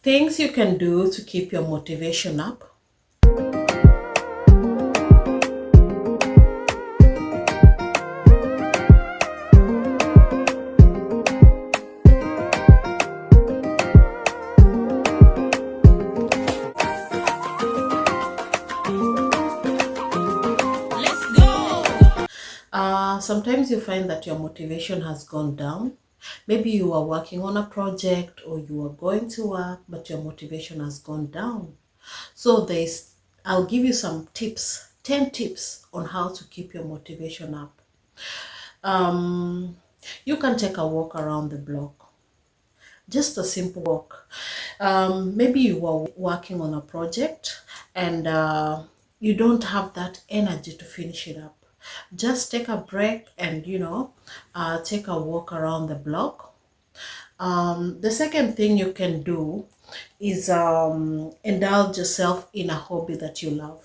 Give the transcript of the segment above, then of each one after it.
Things you can do to keep your motivation up. Sometimes you find that your motivation has gone down. Maybe you are working on a project or you are going to work, but your motivation has gone down. So I'll give you some tips, 10 tips on how to keep your motivation up. You can take a walk around the block, just a simple walk. Maybe you are working on a project and you don't have that energy to finish it up. Just take a break and take a walk around the block. The second thing you can do is indulge yourself in a hobby that you love.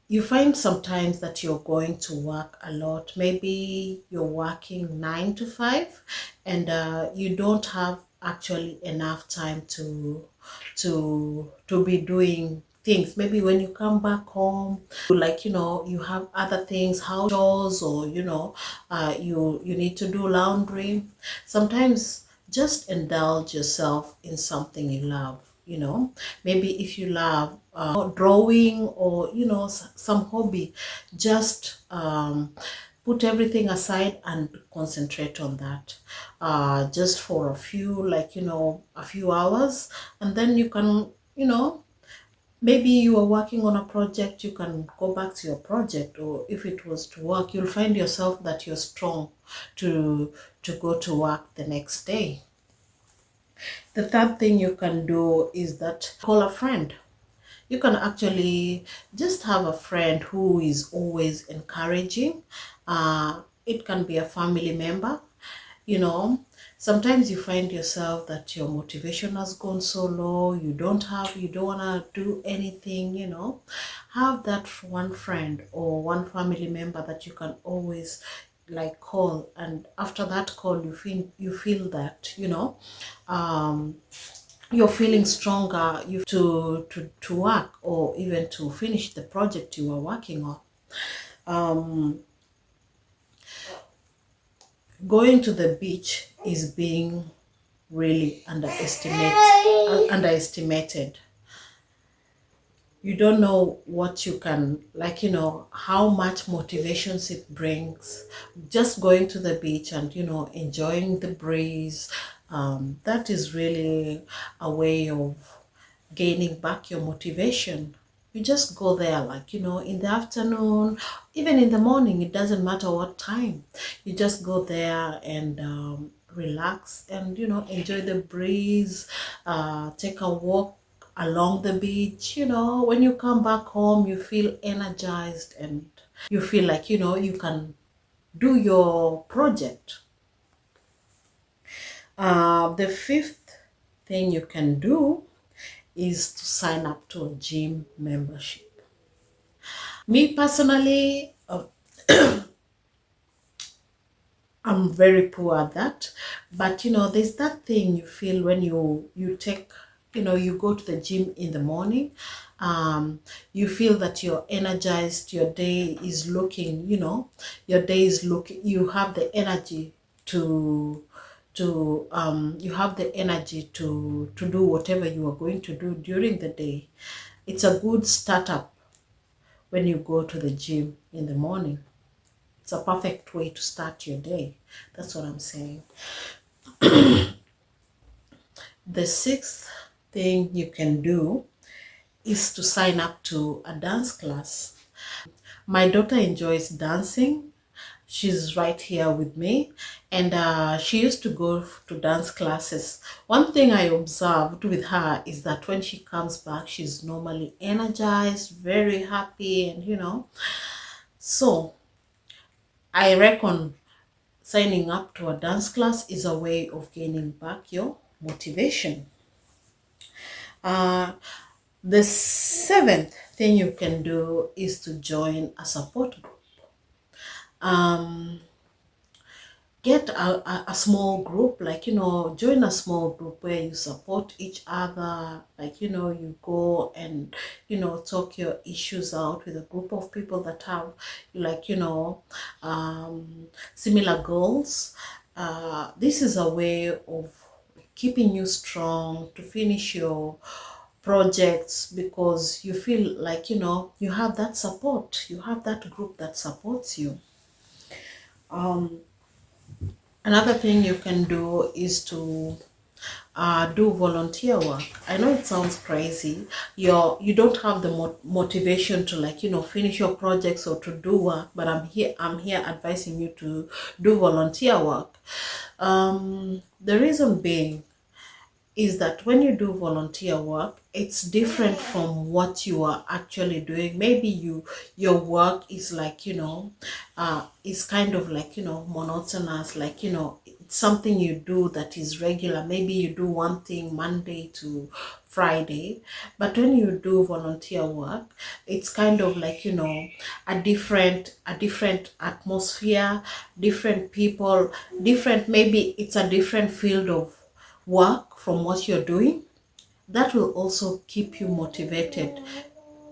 You find sometimes that you're going to work a lot. Maybe you're working 9 to 5 and you don't have actually enough time to be doing things. Maybe when you come back home, you have other things, house chores, or you need to do laundry. Sometimes just indulge yourself in something you love. Maybe if you love drawing or some hobby, just put everything aside and concentrate on that just for a few hours, and then you can maybe you are working on a project, you can go back to your project. Or if it was to work, you'll find yourself that you're strong to go to work the next day. The third thing you can do is that call a friend. You can actually just have a friend who is always encouraging. It can be a family member. Sometimes you find yourself that your motivation has gone so low, you don't want to do anything. Have that one friend or one family member that you can always call, and after that call you feel that you're feeling stronger to work or even to finish the project you are working on. Going to the beach is being really underestimated. You don't know what you can, how much motivations it brings. Just going to the beach and, enjoying the breeze. That is really a way of gaining back your motivation. You just go there, in the afternoon, even in the morning, it doesn't matter what time. You just go there and relax and, enjoy the breeze, take a walk along the beach. When you come back home, you feel energized and you feel like, you can do your project. The fifth thing you can do is to sign up to a gym membership. Me personally, I'm very poor at that, but there's that thing you feel when you take, you go to the gym in the morning. You feel that you're energized, your day is looking, you have the energy to you have the energy to do whatever you are going to do during the day. It's a good startup when you go to the gym in the morning. It's a perfect way to start your day. That's what I'm saying. The sixth thing you can do is to sign up to a dance class. My daughter enjoys dancing. She's right here with me, and she used to go to dance classes. One thing I observed with her is that when she comes back, she's normally energized, very happy, and so I reckon signing up to a dance class is a way of gaining back your motivation. The seventh thing you can do is to join a support group. get a small group, like, join a small group where you support each other, like, you go and, talk your issues out with a group of people that have, like, similar goals. This is a way of keeping you strong to finish your projects, because you feel like, you have that support, you have that group that supports you. Another thing you can do is to do volunteer work. I know it sounds crazy. You don't have the motivation to, like, finish your projects or to do work, but I'm here advising you to do volunteer work. The reason being is that when you do volunteer work, it's different from what you are actually doing. Maybe your work is like, it's kind of like, monotonous, like, it's something you do that is regular. Maybe you do one thing Monday to Friday. But when you do volunteer work, it's kind of like, a different atmosphere, different people, different, maybe it's a different field of work from what you're doing. That will also keep you motivated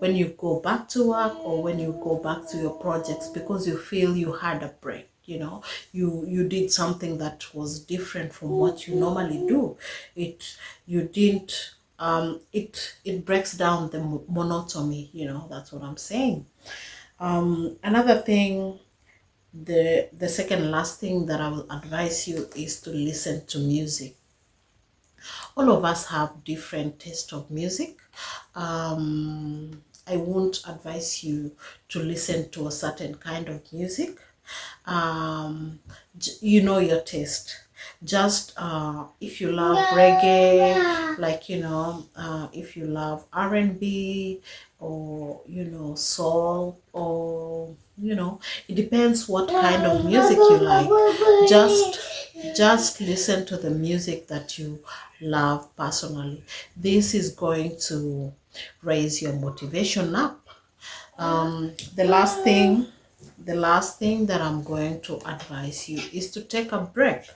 when you go back to work or when you go back to your projects, because you feel you had a break. You did something that was different from what you normally do. You didn't it breaks down the monotony. That's what I'm saying. Another thing, the second last thing that I will advise you is to listen to music. All of us have different taste of music. I won't advise you to listen to a certain kind of music. You know your taste. Just if you love reggae, like, if you love R&B, or soul, or it depends what kind of music you like. Just listen to the music that you love personally. This is going to raise your motivation up. The last thing that I'm going to advise you is to take a break.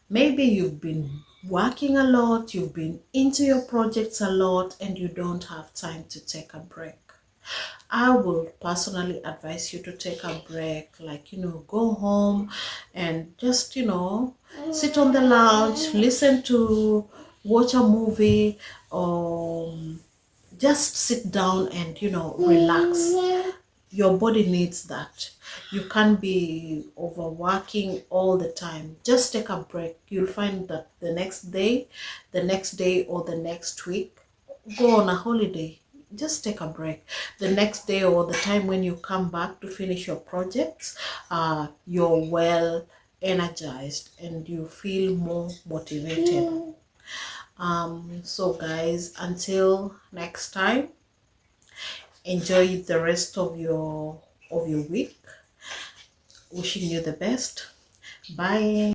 Maybe you've been working a lot, you've been into your projects a lot, and you don't have time to take a break. I will personally advise you to take a break, like, go home and just, sit on the lounge, watch a movie, or just sit down and, relax. Your body needs that. You can't be overworking all the time. Just take a break. You'll find that the next day, or the next week, go on a holiday. Just take a break. The next day or the time when you come back to finish your projects, you're well energized and you feel more motivated. So guys, until next time, enjoy the rest of your week. Wishing you the best. Bye.